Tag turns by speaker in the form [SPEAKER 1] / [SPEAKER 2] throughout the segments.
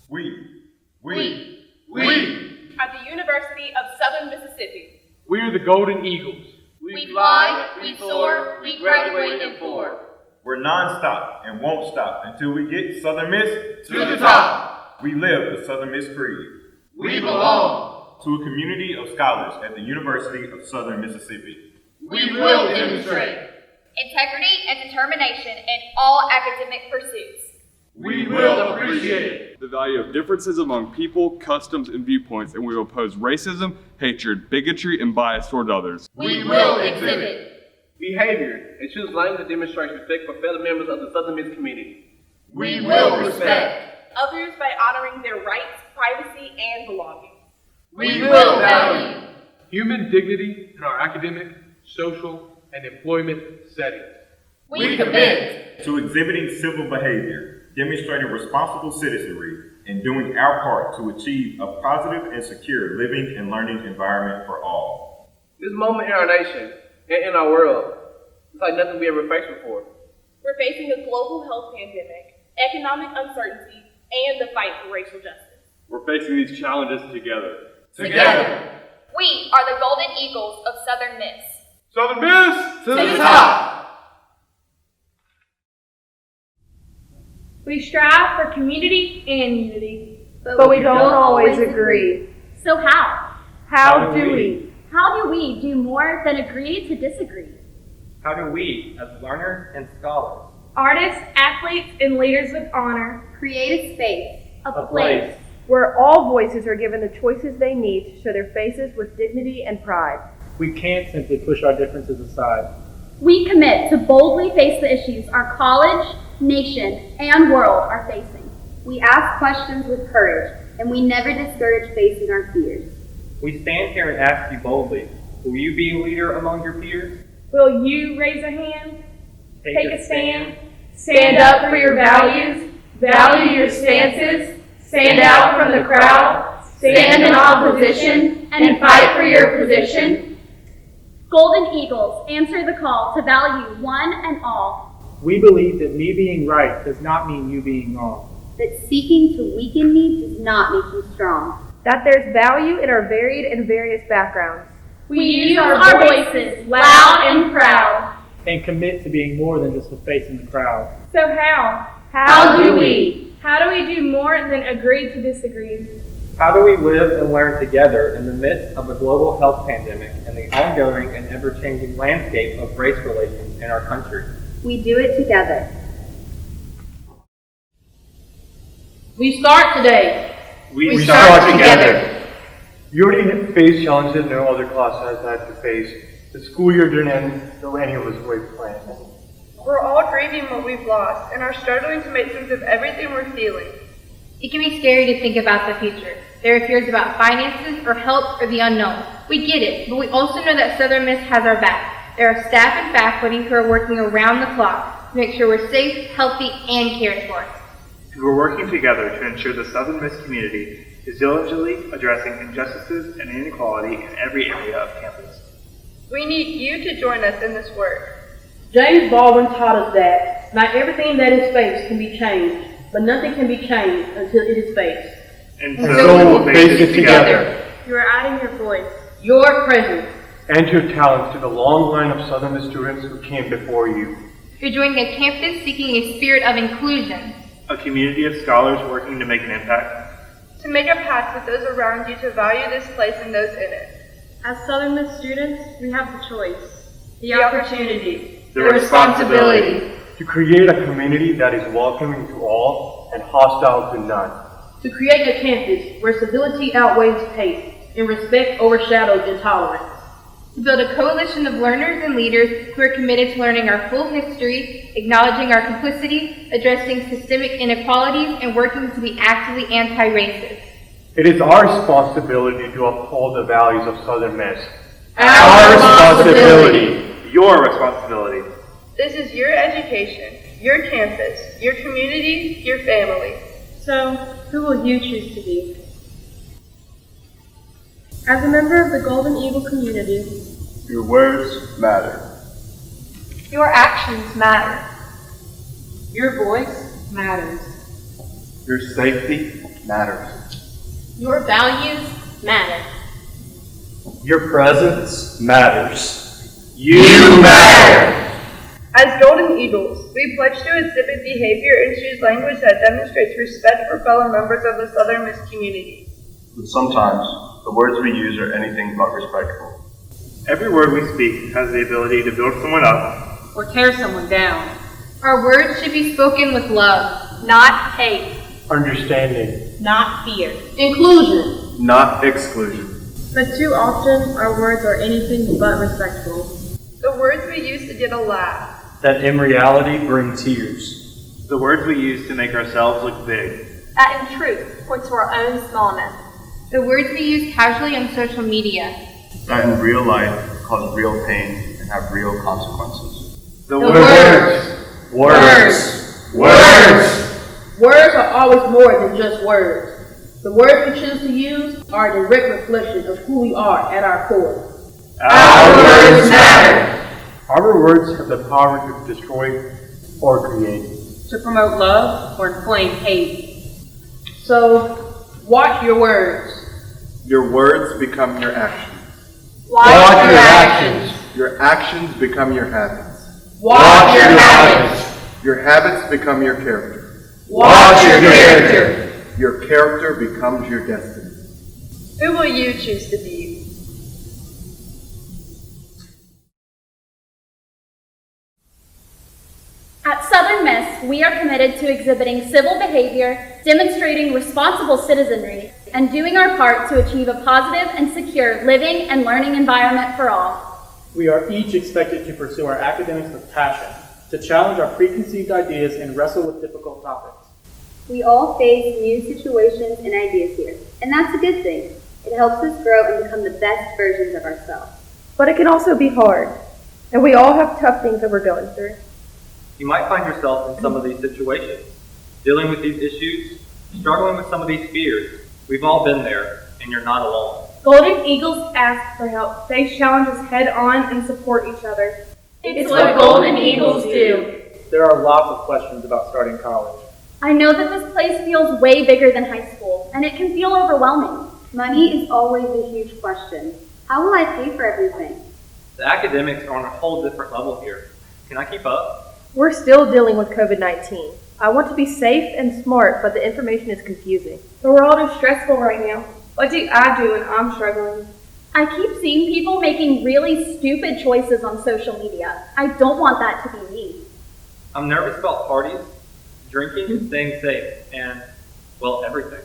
[SPEAKER 1] We
[SPEAKER 2] At the University of Southern Mississippi.
[SPEAKER 3] We are the Golden Eagles.
[SPEAKER 4] We fly, we soar, we graduate in 4.
[SPEAKER 1] We're non-stop and won't stop until we get Southern Miss
[SPEAKER 4] To the top.
[SPEAKER 1] We live the Southern Miss creed.
[SPEAKER 4] We belong.
[SPEAKER 1] To a community of scholars at the University of Southern Mississippi.
[SPEAKER 4] We will demonstrate
[SPEAKER 5] integrity and determination in all academic pursuits.
[SPEAKER 4] We will appreciate
[SPEAKER 3] the value of differences among people, customs, and viewpoints, and we will oppose racism, hatred, bigotry, and bias toward others.
[SPEAKER 4] We will exhibit
[SPEAKER 6] behavior and choose language that demonstrates respect for fellow members of the Southern Miss community.
[SPEAKER 4] We will respect
[SPEAKER 2] others by honoring their rights, privacy, and belonging.
[SPEAKER 4] We will value
[SPEAKER 3] human dignity in our academic, social, and employment settings.
[SPEAKER 4] We commit
[SPEAKER 1] To exhibiting civil behavior, demonstrating responsible citizenry, and doing our part to achieve a positive and secure living and learning environment for all.
[SPEAKER 6] This moment in our nation and in our world is like nothing we ever faced before.
[SPEAKER 2] We're facing a global health pandemic, economic uncertainty, and the fight for racial justice.
[SPEAKER 3] We're facing these challenges together.
[SPEAKER 4] together.
[SPEAKER 5] We are the Golden Eagles of Southern Miss.
[SPEAKER 3] Southern Miss!
[SPEAKER 4] To the top.
[SPEAKER 7] We strive for community and unity, but we don't always agree.
[SPEAKER 8] So how?
[SPEAKER 7] How do we?
[SPEAKER 8] How do we do more than agree to disagree?
[SPEAKER 9] How do we, as learners and scholars,
[SPEAKER 7] Artists, athletes, and leaders with honor
[SPEAKER 8] Create a space,
[SPEAKER 9] a place
[SPEAKER 10] where all voices are given the choices they need to show their faces with dignity and pride?
[SPEAKER 9] we can't simply push our differences aside.
[SPEAKER 8] We commit to boldly face the issues our college, nation, and world are facing. We ask questions with courage, and we never discourage facing our fears.
[SPEAKER 9] We stand here and ask you boldly, will you be a leader among your peers?
[SPEAKER 7] Will you raise a hand?
[SPEAKER 9] Take
[SPEAKER 7] a stand. Stand up for your values. Value your stances. Stand out from the crowd. Stand in opposition and fight for your position.
[SPEAKER 8] Golden Eagles answer the call to value one and all.
[SPEAKER 9] We believe that me being right does not mean you being wrong.
[SPEAKER 8] That seeking to weaken me does not make you strong.
[SPEAKER 10] That there's value in our varied and various backgrounds.
[SPEAKER 7] We use our voices loud and proud.
[SPEAKER 9] And commit to being more than just a face in the crowd.
[SPEAKER 7] So how?
[SPEAKER 10] How do we?
[SPEAKER 7] How do we do more than agree to disagree?
[SPEAKER 9] How do we live and learn together in the midst of a global health pandemic and the ongoing and ever-changing landscape of race relations in our country?
[SPEAKER 8] We do it together.
[SPEAKER 2] We start today.
[SPEAKER 4] We start together.
[SPEAKER 11] You already faced challenges no other class has had to face. The school year didn't end though any of us were planned.
[SPEAKER 12] We're all grieving what we've lost and are struggling to make sense of everything we're feeling.
[SPEAKER 13] It can be scary to think about the future. There are fears about finances or help or the unknown. We get it, but we also know that Southern Miss has our back. There are staff and faculty who are working around the clock to make sure we're safe, healthy, and cared for.
[SPEAKER 14] And we're working together to ensure the Southern Miss community is diligently addressing injustices and inequality in every area of campus.
[SPEAKER 12] We need you to join us in this work.
[SPEAKER 2] James Baldwin taught us that not everything that is faced can be changed, but nothing can be changed until it is faced.
[SPEAKER 14] And so we'll face it together.
[SPEAKER 7] You are adding your voice,
[SPEAKER 2] Your presence,
[SPEAKER 11] And your talents to the long line of Southern Miss students who came before you.
[SPEAKER 13] You're joining a campus seeking a spirit of inclusion.
[SPEAKER 14] A community of scholars working to make an impact.
[SPEAKER 12] To make a pact with those around you to value this place and those in it.
[SPEAKER 7] As Southern Miss students, we have the choice,
[SPEAKER 12] The opportunity.
[SPEAKER 14] The responsibility.
[SPEAKER 11] To create a community that is welcoming to all and hostile to none.
[SPEAKER 2] to create a campus where civility outweighs hate and respect overshadows intolerance.
[SPEAKER 13] To build a coalition of learners and leaders who are committed to learning our full history, acknowledging our complicity, addressing systemic inequalities, and working to be actively anti-racist.
[SPEAKER 11] It is our responsibility to uphold the values of Southern Miss.
[SPEAKER 14] Our responsibility. Your responsibility.
[SPEAKER 12] This is your education, your campus, your community, your family.
[SPEAKER 7] So, who will you choose to be? As a member of the Golden Eagle community,
[SPEAKER 1] Your words matter.
[SPEAKER 12] Your actions matter.
[SPEAKER 2] Your voice matters.
[SPEAKER 15] Your safety matters.
[SPEAKER 13] Your values matter.
[SPEAKER 11] Your presence matters.
[SPEAKER 15] You matter!
[SPEAKER 12] As Golden Eagles, we pledge to exhibit behavior and choose language that demonstrates respect for fellow members of the Southern Miss community.
[SPEAKER 15] But sometimes, the words we use are anything but respectful.
[SPEAKER 14] Every word we speak has the ability to build someone up
[SPEAKER 2] Or tear someone down.
[SPEAKER 13] Our words should be spoken with love, not hate,
[SPEAKER 11] Understanding.
[SPEAKER 2] Not fear. Inclusion.
[SPEAKER 15] Not exclusion.
[SPEAKER 2] But too often, our words are anything but respectful.
[SPEAKER 12] The words we use to get a laugh.
[SPEAKER 11] That in reality bring tears.
[SPEAKER 14] the words we use to make ourselves look big.
[SPEAKER 7] That in truth point to our own smallness.
[SPEAKER 13] The words we use casually on social media.
[SPEAKER 15] That in real life cause real pain and have real consequences.
[SPEAKER 13] The words.
[SPEAKER 2] Words are always more than just words. The words we choose to use are a direct reflection of who we are at our core.
[SPEAKER 11] Our words matter. Our words have the power to destroy or create.
[SPEAKER 2] To promote love or inflame hate. So, watch your words.
[SPEAKER 15] Your words become your actions.
[SPEAKER 2] Watch your actions.
[SPEAKER 15] Your actions become your habits.
[SPEAKER 2] Watch your habits.
[SPEAKER 15] Your habits become your character.
[SPEAKER 2] Watch your character.
[SPEAKER 15] Your character becomes your destiny.
[SPEAKER 12] Who will you choose to be?
[SPEAKER 8] At Southern Miss, we are committed to exhibiting civil behavior, demonstrating responsible citizenry, and doing our part to achieve a positive and secure living and learning environment for all.
[SPEAKER 16] We are each expected to pursue our academics with passion, to challenge our preconceived ideas and wrestle with difficult topics.
[SPEAKER 8] We all face new situations and ideas here, and that's a good thing. It helps us grow and become the best versions of ourselves.
[SPEAKER 10] But it can also be hard, and we all have tough things that we're going through.
[SPEAKER 9] You might find yourself in some of these situations, dealing with these issues, struggling with some of these fears. We've all been there, and you're not alone.
[SPEAKER 7] Golden Eagles ask for help, face challenges head on, and support each other.
[SPEAKER 13] It's what Golden Eagles do.
[SPEAKER 16] There are lots of questions about starting college.
[SPEAKER 8] I know that this place feels way bigger than high school, and it can feel overwhelming. Money is always a huge question. How will I pay for everything?
[SPEAKER 9] The academics are on a whole different level here. Can I keep up?
[SPEAKER 10] We're still dealing with COVID-19. I want to be safe and smart, but the information is confusing.
[SPEAKER 7] The world is stressful right now. What do I do when I'm struggling?
[SPEAKER 8] I keep seeing people making really stupid choices on social media. I don't want that to be me.
[SPEAKER 9] I'm nervous about parties, drinking, and staying safe, and, well, everything.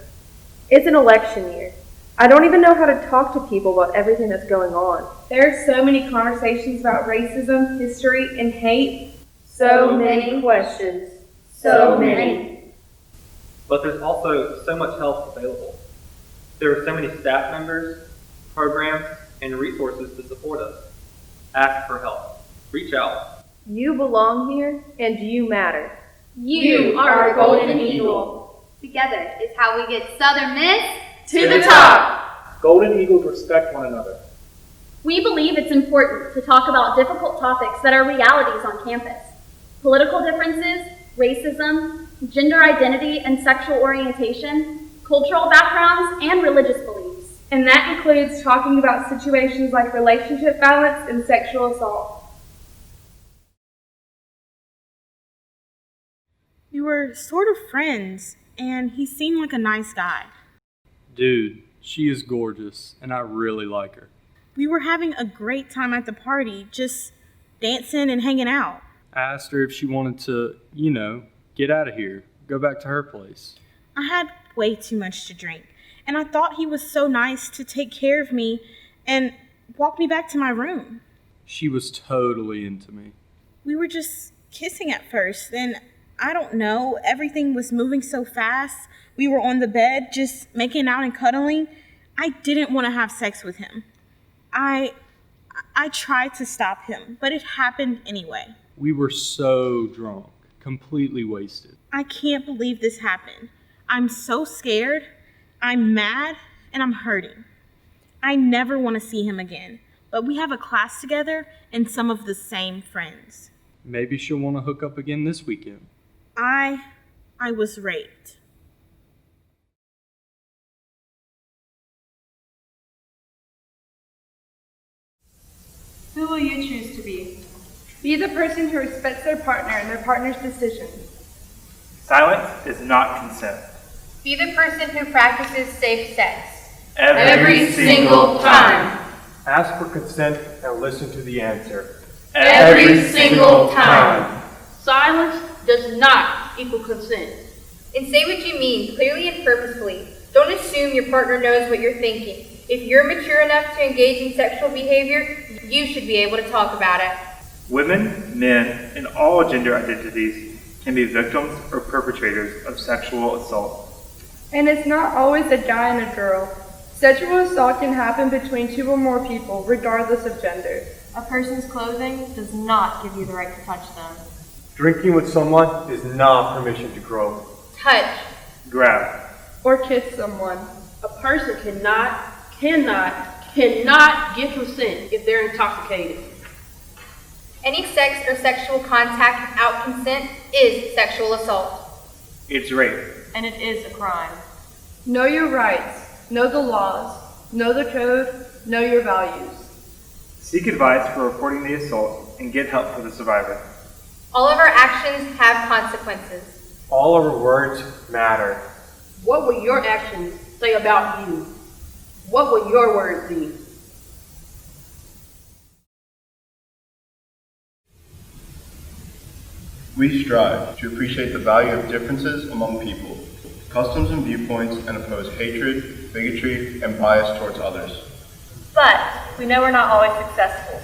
[SPEAKER 10] It's an election year. I don't even know how to talk to people about everything that's going on.
[SPEAKER 7] There are so many conversations about racism, history, and hate.
[SPEAKER 10] So many questions. So many.
[SPEAKER 9] But there's also so much help available. There are so many staff members, programs, and resources to support us. Ask for help. Reach out.
[SPEAKER 10] You belong here, and you matter.
[SPEAKER 8] You are a Golden Eagle. Together is how we get Southern Miss
[SPEAKER 13] To the top.
[SPEAKER 16] Golden Eagles respect one another.
[SPEAKER 8] We believe it's important to talk about difficult topics that are realities on campus. Political differences, racism, gender identity and sexual orientation, cultural backgrounds, and religious beliefs.
[SPEAKER 7] And that includes talking about situations like relationship violence and sexual assault.
[SPEAKER 17] We were sort of friends, and he seemed like a nice guy.
[SPEAKER 18] Dude, she is gorgeous, and I really like her.
[SPEAKER 17] We were having a great time at the party, just dancing and hanging out.
[SPEAKER 18] I asked her if she wanted to, get out of here, go back to her place.
[SPEAKER 17] I had way too much to drink, and I thought he was so nice to take care of me and walk me back to my room.
[SPEAKER 18] She was totally into me.
[SPEAKER 17] We were just kissing at first, then I don't know, everything was moving so fast. We were on the bed, just making out and cuddling. I didn't want to have sex with him. I tried to stop him, but it happened anyway.
[SPEAKER 18] We were so drunk, completely wasted.
[SPEAKER 17] I can't believe this happened. I'm so scared, I'm mad, and I'm hurting. I never want to see him again, but we have a class together and some of the same friends.
[SPEAKER 18] Maybe she'll want to hook up again this weekend.
[SPEAKER 17] I was raped.
[SPEAKER 12] Who will you choose to be?
[SPEAKER 13] Be the person who respects their partner and their partner's decisions.
[SPEAKER 14] Silence is not consent.
[SPEAKER 4] Be the person who practices safe sex.
[SPEAKER 14] Every single time.
[SPEAKER 11] Ask for consent and listen to the answer.
[SPEAKER 14] Every single time.
[SPEAKER 2] Silence does not equal consent.
[SPEAKER 5] And say what you mean, clearly and purposefully. Don't assume your partner knows what you're thinking. If you're mature enough to engage in sexual behavior, you should be able to talk about it.
[SPEAKER 14] Women, men, and all gender identities can be victims or perpetrators of sexual assault.
[SPEAKER 13] And it's not always a guy and a girl. Sexual assault can happen between two or more people, regardless of gender.
[SPEAKER 10] A person's clothing does not give you the right to touch them.
[SPEAKER 11] Drinking with someone is not permission to grow.
[SPEAKER 5] Touch.
[SPEAKER 14] Grab.
[SPEAKER 13] Or kiss someone.
[SPEAKER 2] A person cannot give consent if they're intoxicated.
[SPEAKER 5] Any sex or sexual contact without consent is sexual assault.
[SPEAKER 14] It's rape.
[SPEAKER 10] And it is a crime.
[SPEAKER 13] Know your rights. Know the laws. Know the code. Know your values.
[SPEAKER 14] Seek advice for reporting the assault and get help for the survivor.
[SPEAKER 5] All of our actions have consequences.
[SPEAKER 11] All of our words matter.
[SPEAKER 2] What will your actions say about you? What will your words be?
[SPEAKER 15] We strive to appreciate the value of differences among people, customs and viewpoints, and oppose hatred, bigotry, and bias towards others.
[SPEAKER 10] But we know we're not always successful.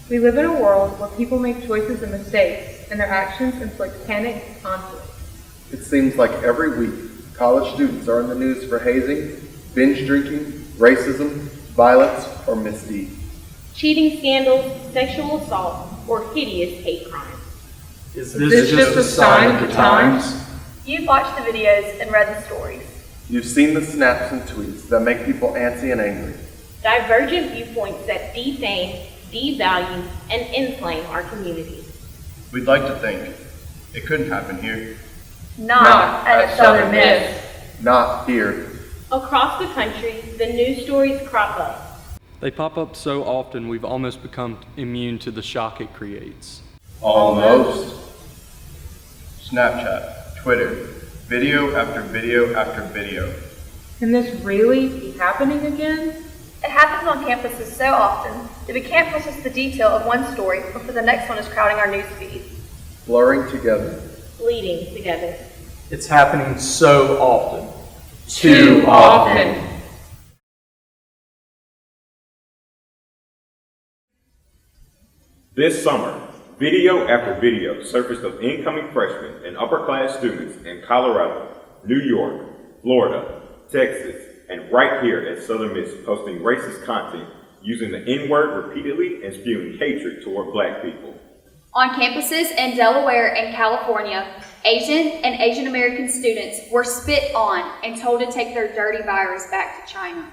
[SPEAKER 13] We live in a world where people make choices and mistakes, and their actions inflict panic and conflict.
[SPEAKER 19] It seems like every week, college students are in the news for hazing, binge drinking, racism, violence, or misdeed.
[SPEAKER 8] Cheating scandals, sexual assault, or hideous hate crimes.
[SPEAKER 18] Is this just a sign of the times?
[SPEAKER 10] You've watched the videos and read the stories.
[SPEAKER 19] You've seen the snaps and tweets that make people antsy and angry.
[SPEAKER 8] Divergent viewpoints that defame, devalue, and inflame our communities.
[SPEAKER 15] We'd like to think it couldn't happen here.
[SPEAKER 10] Not at Southern Miss.
[SPEAKER 19] Not here.
[SPEAKER 8] Across the country, the news stories crop up.
[SPEAKER 18] They pop up so often we've almost become immune to the shock it creates.
[SPEAKER 15] Almost. Snapchat, Twitter, video after video after video.
[SPEAKER 13] Can this really be happening again?
[SPEAKER 17] It happens on campuses so often that we can't process the detail of one story before the next one is crowding our news feed.
[SPEAKER 19] Blurring together.
[SPEAKER 8] Bleeding together.
[SPEAKER 18] It's happening so often.
[SPEAKER 13] Too often.
[SPEAKER 1] This summer, video after video surfaced of incoming freshmen and upper-class students in Colorado, New York, Florida, Texas, and right here at Southern Miss posting racist content using the N-word repeatedly and spewing hatred toward Black people.
[SPEAKER 5] On campuses in Delaware and California, Asian and Asian American students were spit on and told to take their dirty virus back to China.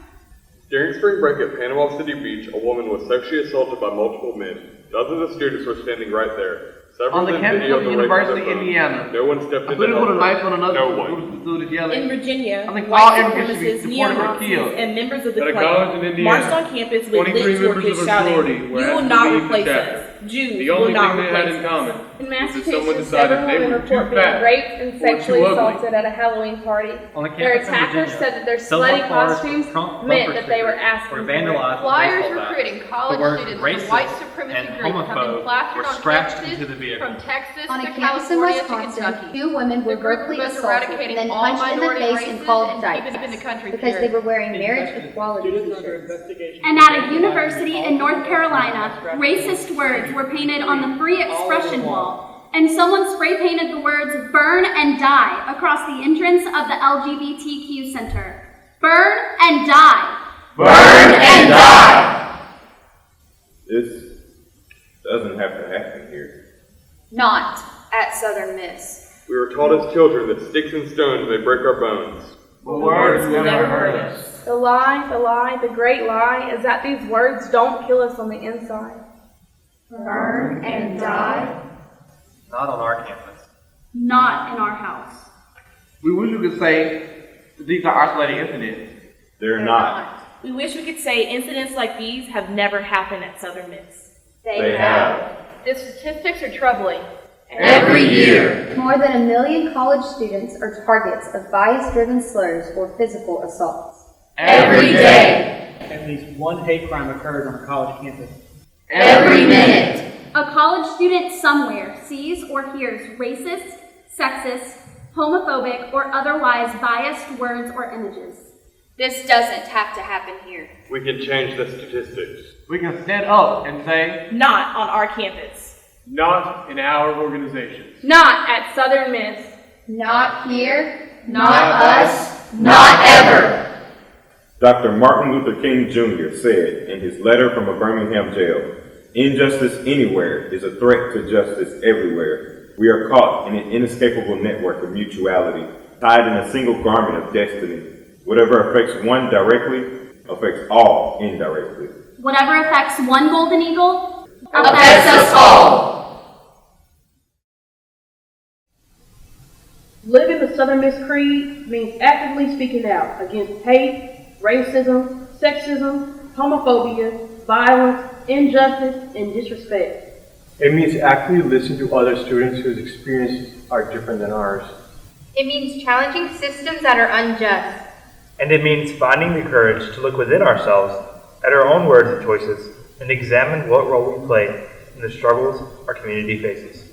[SPEAKER 3] During spring break at Panama City Beach, a woman was sexually assaulted by multiple men. Dozens of students were standing right there.
[SPEAKER 6] On the campus of the University of Indiana,
[SPEAKER 3] no one stepped
[SPEAKER 6] a
[SPEAKER 3] in
[SPEAKER 6] student
[SPEAKER 3] to
[SPEAKER 6] put a
[SPEAKER 3] help
[SPEAKER 6] knife
[SPEAKER 3] her.
[SPEAKER 6] on another
[SPEAKER 3] No one.
[SPEAKER 6] student stood yelling.
[SPEAKER 7] In Virginia,
[SPEAKER 6] I think
[SPEAKER 7] white
[SPEAKER 6] all immigrants should be
[SPEAKER 7] supremacists,
[SPEAKER 6] deported or
[SPEAKER 7] neo-Nazis,
[SPEAKER 6] killed.
[SPEAKER 7] and members of the
[SPEAKER 3] At a college in
[SPEAKER 7] Klan
[SPEAKER 3] Indiana,
[SPEAKER 7] marched on campus with
[SPEAKER 3] 23
[SPEAKER 7] lit
[SPEAKER 3] members
[SPEAKER 7] torches
[SPEAKER 3] of a sorority
[SPEAKER 7] shouting,
[SPEAKER 3] were
[SPEAKER 7] "You will
[SPEAKER 3] asked to
[SPEAKER 7] not
[SPEAKER 3] leave the
[SPEAKER 7] replace
[SPEAKER 3] chapter.
[SPEAKER 7] us. Jews
[SPEAKER 3] The
[SPEAKER 7] will
[SPEAKER 3] only
[SPEAKER 7] not
[SPEAKER 3] thing they had
[SPEAKER 7] replace
[SPEAKER 3] in
[SPEAKER 7] us."
[SPEAKER 3] common
[SPEAKER 13] In
[SPEAKER 3] was that someone
[SPEAKER 13] Massachusetts,
[SPEAKER 3] decided
[SPEAKER 13] several
[SPEAKER 3] they
[SPEAKER 13] women
[SPEAKER 3] were too
[SPEAKER 13] report being
[SPEAKER 3] fat
[SPEAKER 13] raped and
[SPEAKER 3] or too
[SPEAKER 13] sexually
[SPEAKER 3] ugly.
[SPEAKER 13] assaulted at a Halloween party.
[SPEAKER 9] On the
[SPEAKER 13] Their
[SPEAKER 9] campus in
[SPEAKER 13] attackers
[SPEAKER 9] Virginia,
[SPEAKER 13] said that their
[SPEAKER 9] some
[SPEAKER 13] slutty
[SPEAKER 9] bars
[SPEAKER 13] costumes
[SPEAKER 9] with Trump
[SPEAKER 13] meant
[SPEAKER 9] bumper
[SPEAKER 13] that they were
[SPEAKER 9] stickers
[SPEAKER 13] asking
[SPEAKER 9] were
[SPEAKER 13] for it.
[SPEAKER 9] vandalized with
[SPEAKER 4] Flyers
[SPEAKER 9] baseball
[SPEAKER 4] recruiting
[SPEAKER 9] bats.
[SPEAKER 4] college
[SPEAKER 9] The words
[SPEAKER 4] students
[SPEAKER 9] racist
[SPEAKER 4] and white supremacy
[SPEAKER 9] and
[SPEAKER 4] groups have been
[SPEAKER 9] homophobe
[SPEAKER 4] plastered
[SPEAKER 9] were
[SPEAKER 4] on
[SPEAKER 9] scratched
[SPEAKER 4] campuses
[SPEAKER 9] into the vehicle.
[SPEAKER 4] from Texas
[SPEAKER 8] On
[SPEAKER 4] to
[SPEAKER 8] a campus in
[SPEAKER 4] California to
[SPEAKER 8] Wisconsin,
[SPEAKER 4] Kentucky.
[SPEAKER 8] two women were
[SPEAKER 4] The group
[SPEAKER 8] verbally
[SPEAKER 4] was
[SPEAKER 8] assaulted,
[SPEAKER 4] eradicating
[SPEAKER 8] then
[SPEAKER 4] all
[SPEAKER 8] punched in the
[SPEAKER 4] minority
[SPEAKER 8] face
[SPEAKER 4] races
[SPEAKER 8] and called
[SPEAKER 4] and
[SPEAKER 8] dykes
[SPEAKER 4] keeping in the country,
[SPEAKER 8] because they
[SPEAKER 4] period.
[SPEAKER 8] were wearing marriage equality t-shirts.
[SPEAKER 7] And at a university in North Carolina, racist words were painted on the free expression wall, and someone spray painted the words "burn and die" across the entrance of the LGBTQ center. Burn and die.
[SPEAKER 1] Burn and die! This doesn't have to happen here.
[SPEAKER 5] Not at Southern Miss.
[SPEAKER 3] We were taught as children that sticks and stones may break our bones.
[SPEAKER 6] But words will never hurt us.
[SPEAKER 13] The lie, the great lie is that these words don't kill us on the inside.
[SPEAKER 17] Burn and die.
[SPEAKER 9] Not on our campus.
[SPEAKER 7] Not in our house.
[SPEAKER 6] We wish we could say that these are isolated incidents.
[SPEAKER 1] They're not.
[SPEAKER 10] We wish we could say incidents like these have never happened at Southern Miss.
[SPEAKER 4] They have.
[SPEAKER 2] The statistics are troubling.
[SPEAKER 4] Every year,
[SPEAKER 20] more than 1 million college students are targets of bias-driven slurs or physical assaults.
[SPEAKER 4] Every day,
[SPEAKER 16] At least one hate crime occurs on a college campus.
[SPEAKER 4] every minute,
[SPEAKER 7] A college student somewhere sees or hears racist, sexist, homophobic, or otherwise biased words or images.
[SPEAKER 13] This doesn't have to happen here.
[SPEAKER 3] We can change the statistics.
[SPEAKER 6] We can stand up and say,
[SPEAKER 2] Not on our campus.
[SPEAKER 3] Not in our organizations.
[SPEAKER 2] Not at Southern Miss.
[SPEAKER 20] Not here,
[SPEAKER 4] not us, not ever.
[SPEAKER 1] Dr. Martin Luther King Jr. said in his letter from a Birmingham jail, "Injustice anywhere is a threat to justice everywhere. We are caught in an inescapable network of mutuality, tied in a single garment of destiny. Whatever affects one directly affects all indirectly."
[SPEAKER 7] Whatever affects one golden eagle
[SPEAKER 4] Affects us all.
[SPEAKER 2] Living the Southern Miss Creed means actively speaking out against hate, racism, sexism, homophobia, violence, injustice, and disrespect.
[SPEAKER 11] It means actively listening to other students whose experiences are different than ours.
[SPEAKER 5] It means challenging systems that are unjust.
[SPEAKER 14] And it means finding the courage to look within ourselves at our own words and choices and examine what role we play in the struggles our community faces.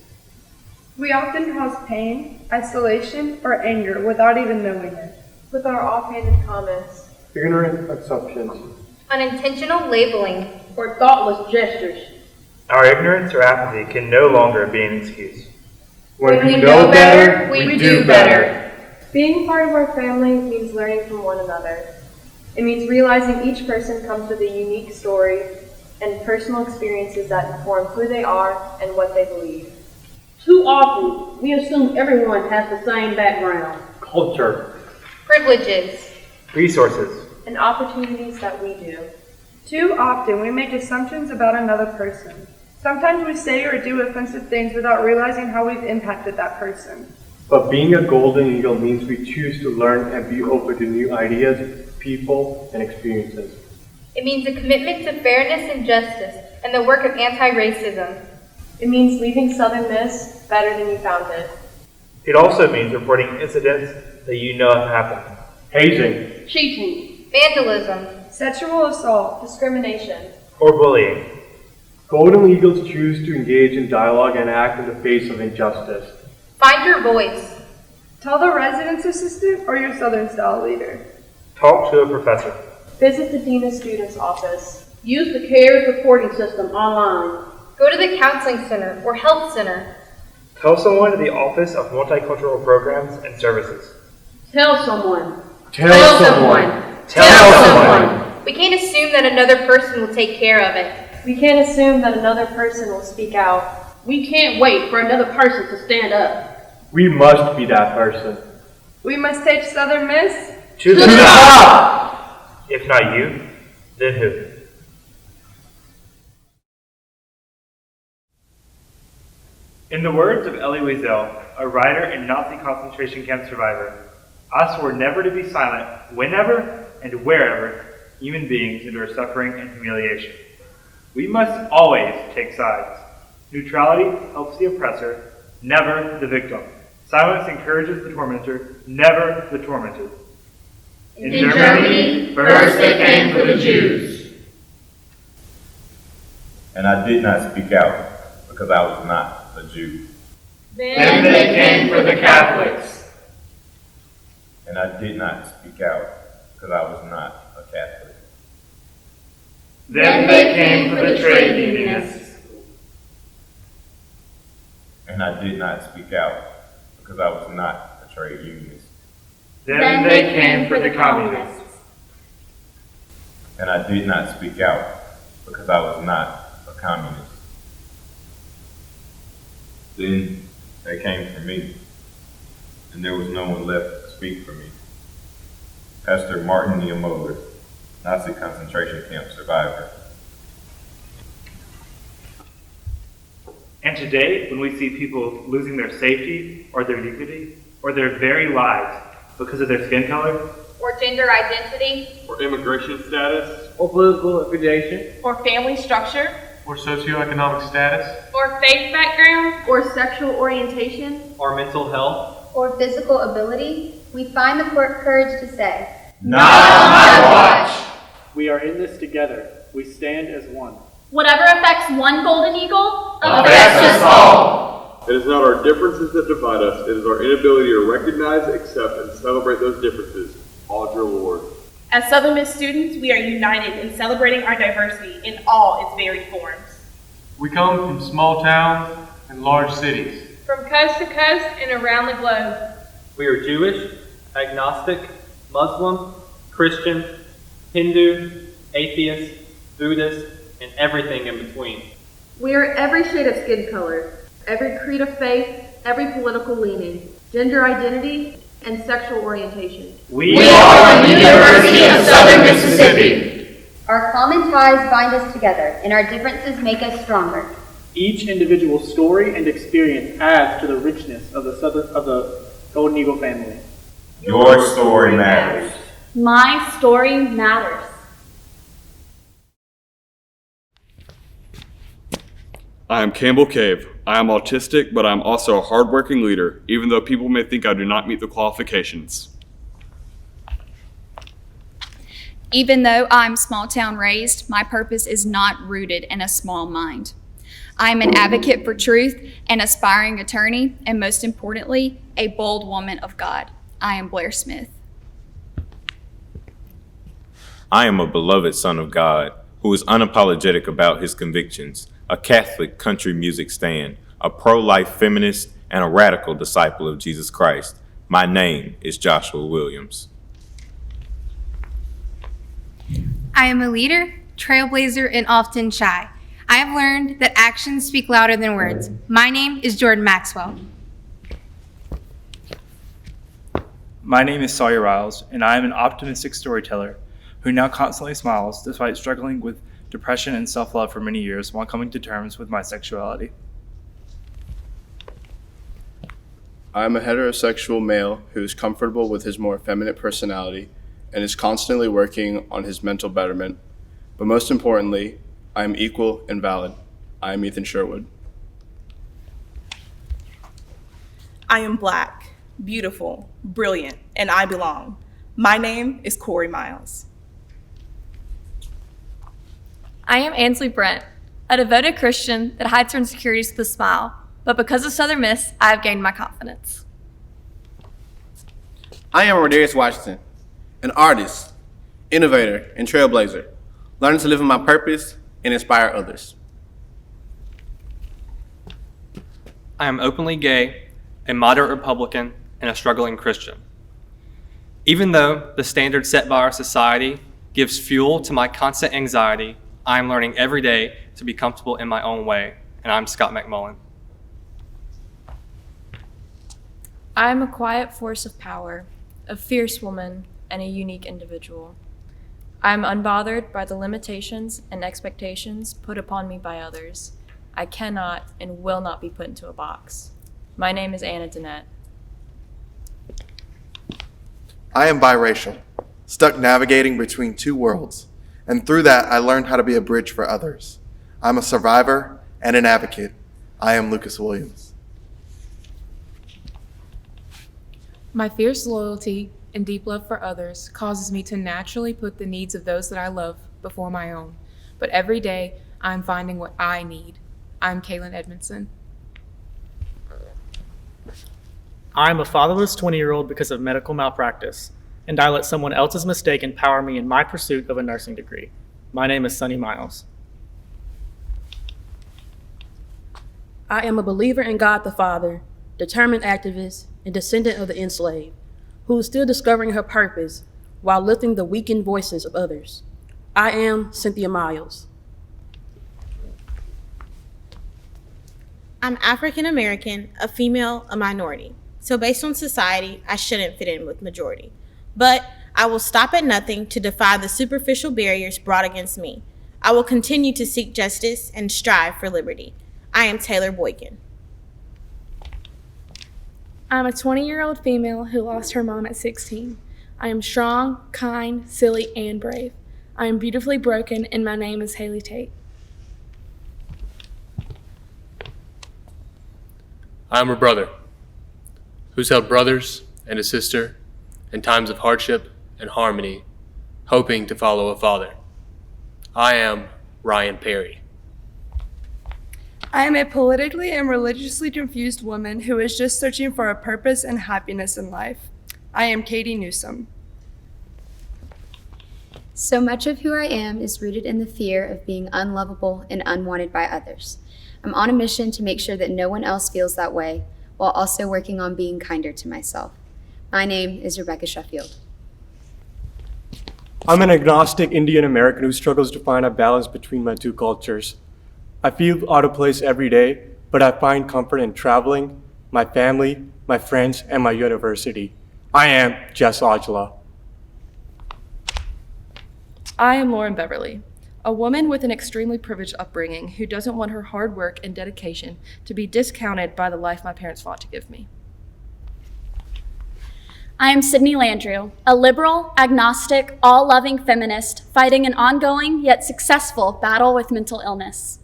[SPEAKER 12] We often cause pain, isolation, or anger without even knowing it. With our offhanded comments,
[SPEAKER 11] Ignorant assumptions,
[SPEAKER 5] Unintentional labeling.
[SPEAKER 2] Or thoughtless gestures.
[SPEAKER 14] Our ignorance or apathy can no longer be an excuse.
[SPEAKER 12] when we know better, we do better. Being part of our family means learning from one another. It means realizing each person comes with a unique story and personal experiences that inform who they are and what they believe.
[SPEAKER 2] Too often, we assume everyone has the same background.
[SPEAKER 11] culture,
[SPEAKER 5] Privileges.
[SPEAKER 14] Resources.
[SPEAKER 12] And opportunities that we do. Too often, we make assumptions about another person. Sometimes we say or do offensive things without realizing how we've impacted that person.
[SPEAKER 11] but being a golden eagle means we choose to learn and be open to new ideas, people, and experiences.
[SPEAKER 5] It means a commitment to fairness and justice and the work of anti-racism.
[SPEAKER 12] It means leaving Southern Miss better than you found it.
[SPEAKER 14] It also means reporting incidents that you know have happened.
[SPEAKER 11] Hazing,
[SPEAKER 2] Cheating.
[SPEAKER 5] Vandalism.
[SPEAKER 12] Sexual assault, discrimination.
[SPEAKER 14] Or bullying.
[SPEAKER 11] golden eagles choose to engage in dialogue and act in the face of injustice.
[SPEAKER 5] Find your voice.
[SPEAKER 12] Tell the residence assistant or your Southern style leader.
[SPEAKER 14] Talk to a professor.
[SPEAKER 12] Visit the Dean of Students office.
[SPEAKER 2] Use the CARES reporting system online.
[SPEAKER 5] Go to the counseling center or health center.
[SPEAKER 14] Tell someone at the Office of Multicultural Programs and Services.
[SPEAKER 2] Tell someone.
[SPEAKER 11] Tell someone.
[SPEAKER 14] Tell someone.
[SPEAKER 5] We can't assume that another person will take care of it.
[SPEAKER 12] We can't assume that another person will speak out.
[SPEAKER 2] We can't wait for another person to stand up.
[SPEAKER 11] We must be that person.
[SPEAKER 12] We must take Southern Miss
[SPEAKER 14] To the top! If not you, then who? In the words of Elie Wiesel, a writer and Nazi concentration camp survivor, I swore never to be silent whenever and wherever human beings endure suffering and humiliation. We must always take sides. Neutrality helps the oppressor, never the victim. Silence encourages the tormentor, never the tormented.
[SPEAKER 4] In Germany, first they came for the Jews.
[SPEAKER 1] And I did not speak out because I was not a Jew.
[SPEAKER 4] Then they came for the Catholics.
[SPEAKER 1] And I did not speak out because I was not a Catholic.
[SPEAKER 4] Then they came for the trade unionists.
[SPEAKER 1] And I did not speak out because I was not a trade unionist.
[SPEAKER 14] Then they came for the communists.
[SPEAKER 1] And I did not speak out because I was not a communist. Then they came for me, and there was no one left to speak for me. Pastor Martin Niemöller, Nazi concentration camp survivor.
[SPEAKER 14] And today, when we see people losing their safety or their dignity or their very lives because of their skin color,
[SPEAKER 5] Or gender identity.
[SPEAKER 3] Or immigration status,
[SPEAKER 6] or political affiliation,
[SPEAKER 2] Or family structure.
[SPEAKER 11] or socioeconomic status,
[SPEAKER 2] or faith background,
[SPEAKER 10] or sexual orientation,
[SPEAKER 9] or mental health,
[SPEAKER 20] or physical ability, we find the courage to say,
[SPEAKER 4] Not on my watch!
[SPEAKER 16] We are in this together. We stand as one.
[SPEAKER 8] Whatever affects one golden eagle
[SPEAKER 4] Affects us all!
[SPEAKER 3] It is not our differences that divide us, it is our inability to recognize, accept, and celebrate those differences. Audra Lord.
[SPEAKER 21] As Southern Miss students, we are united in celebrating our diversity in all its varied forms.
[SPEAKER 11] we come from small towns and large cities.
[SPEAKER 2] from coast to coast and around the globe.
[SPEAKER 9] We are Jewish, agnostic, Muslim, Christian, Hindu, atheist, Buddhist, and everything in between.
[SPEAKER 10] We are every shade of skin color, every creed of faith, every political leaning, gender identity, and sexual orientation.
[SPEAKER 4] We are the University of Southern Mississippi.
[SPEAKER 20] Our common ties bind us together, and our differences make us stronger.
[SPEAKER 16] Each individual story and experience adds to the richness of the Golden Eagle family.
[SPEAKER 1] Your story matters.
[SPEAKER 8] My story matters.
[SPEAKER 3] I am Campbell Cave. I am autistic, but I am also a hardworking leader, even though people may think I do not meet the qualifications.
[SPEAKER 22] Even though I'm small town raised, my purpose is not rooted in a small mind. I am an advocate for truth, an aspiring attorney, and most importantly, a bold woman of God. I am Blair Smith.
[SPEAKER 1] I am a beloved son of God who is unapologetic about his convictions, a Catholic country music stan, a pro-life feminist, and a radical disciple of Jesus Christ. My name is Joshua Williams.
[SPEAKER 13] I am a leader, trailblazer, and often shy. I have learned that actions speak louder than words. My name is Jordan Maxwell.
[SPEAKER 14] My name is Sawyer Riles, and I am an optimistic storyteller who now constantly smiles despite struggling with depression and self-love for many years while coming to terms with my sexuality.
[SPEAKER 15] I am a heterosexual male who is comfortable with his more effeminate personality and is constantly working on his mental betterment. But most importantly, I am equal and valid. I am Ethan Sherwood.
[SPEAKER 23] I am Black, beautiful, brilliant, and I belong. My name is Corey Miles.
[SPEAKER 24] I am Ansley Brent, a devoted Christian that hides her insecurities with a smile, but because of Southern Miss, I have gained my confidence.
[SPEAKER 6] I am Rodarius Washington, an artist, innovator, and trailblazer, learning to live in my purpose and inspire others.
[SPEAKER 9] I am openly gay, a moderate Republican, and a struggling Christian. Even though the standards set by our society gives fuel to my constant anxiety, I am learning every day to be comfortable in my own way, and I'm Scott McMullen.
[SPEAKER 12] I am a quiet force of power, a fierce woman, and a unique individual. I am unbothered by the limitations and expectations put upon me by others. I cannot and will not be put into a box. My name is Anna Dennett.
[SPEAKER 19] I am biracial, stuck navigating between two worlds, and through that I learned how to be a bridge for others. I'm a survivor and an advocate. I am Lucas Williams.
[SPEAKER 25] My fierce loyalty and deep love for others causes me to naturally put the needs of those that I love before my own. But every day, I'm finding what I need. I'm Kaylin Edmondson.
[SPEAKER 16] I'm a fatherless 20-year-old because of medical malpractice, and I let someone else's mistake empower me in my pursuit of a nursing degree. My name is Sonny Miles.
[SPEAKER 2] I am a believer in God the Father, determined activist, and descendant of the enslaved, who is still discovering her purpose while lifting the weakened voices of others. I am Cynthia Miles.
[SPEAKER 17] I'm African American, a female, a minority. So based on society, I shouldn't fit in with majority. But I will stop at nothing to defy the superficial barriers brought against me. I will continue to seek justice and strive for liberty. I am Taylor Boykin.
[SPEAKER 25] I'm a 20-year-old female who lost her mom at 16. I am strong, kind, silly, and brave. I am beautifully broken, and my name is Haley Tate.
[SPEAKER 5] I am a brother who's held brothers and a sister in times of hardship and harmony, hoping to follow a father. I am Ryan Perry.
[SPEAKER 7] I am a politically and religiously confused woman who is just searching for a purpose and happiness in life. I am Katie Newsom.
[SPEAKER 22] So much of who I am is rooted in the fear of being unlovable and unwanted by others. I'm on a mission to make sure that no one else feels that way, while also working on being kinder to myself. My name is Rebecca Sheffield.
[SPEAKER 11] I'm an agnostic Indian American who struggles to find a balance between my two cultures. I feel out of place every day, but I find comfort in traveling, my family, my friends, and my university. I am Jess Ojala.
[SPEAKER 2] I am Lauren Beverly, a woman with an extremely privileged upbringing who doesn't want her hard work and dedication to be discounted by the life my parents fought to give me.
[SPEAKER 8] I am Sydney Landrieu, a liberal, agnostic, all-loving feminist fighting an ongoing yet successful battle with mental illness.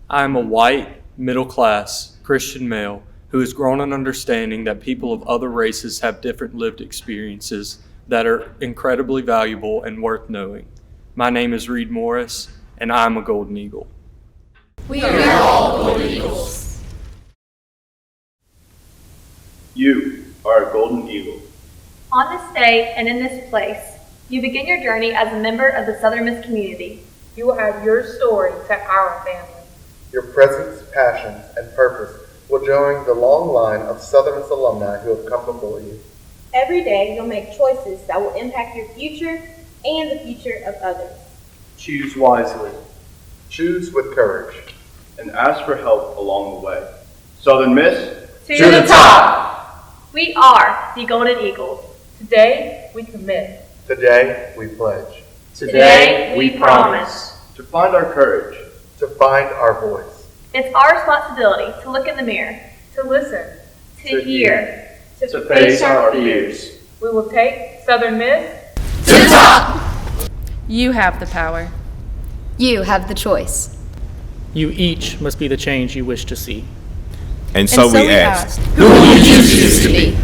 [SPEAKER 3] I am a white, middle-class, Christian male who has grown an understanding that people of other races have different lived experiences that are incredibly valuable and worth knowing. My name is Reed Morris, and I'm a Golden Eagle.
[SPEAKER 4] We are all Golden Eagles.
[SPEAKER 18] You are a Golden Eagle.
[SPEAKER 24] On this day and in this place, you begin your journey as a member of the Southern Miss community.
[SPEAKER 21] You will add your story to our family.
[SPEAKER 19] Your presence, passions, and purpose will join the long line of Southern Miss alumni who have come before you.
[SPEAKER 26] Every day, you'll make choices that will impact your future and the future of others.
[SPEAKER 18] Choose wisely.
[SPEAKER 19] Choose with courage.
[SPEAKER 18] And ask for help along the way. Southern Miss,
[SPEAKER 24] To the top! We are the Golden Eagles.
[SPEAKER 21] Today, we commit.
[SPEAKER 19] Today, we pledge.
[SPEAKER 24] Today, we promise.
[SPEAKER 18] To find our courage.
[SPEAKER 19] To find our voice.
[SPEAKER 24] It's our responsibility to look in the mirror,
[SPEAKER 21] to listen,
[SPEAKER 24] to hear,
[SPEAKER 18] to face our fears.
[SPEAKER 21] We will take Southern Miss
[SPEAKER 2] to the top! You have the power.
[SPEAKER 22] You have the choice.
[SPEAKER 16] You each must be the change you wish to see.
[SPEAKER 1] And so we asked,
[SPEAKER 22] who will you choose to be?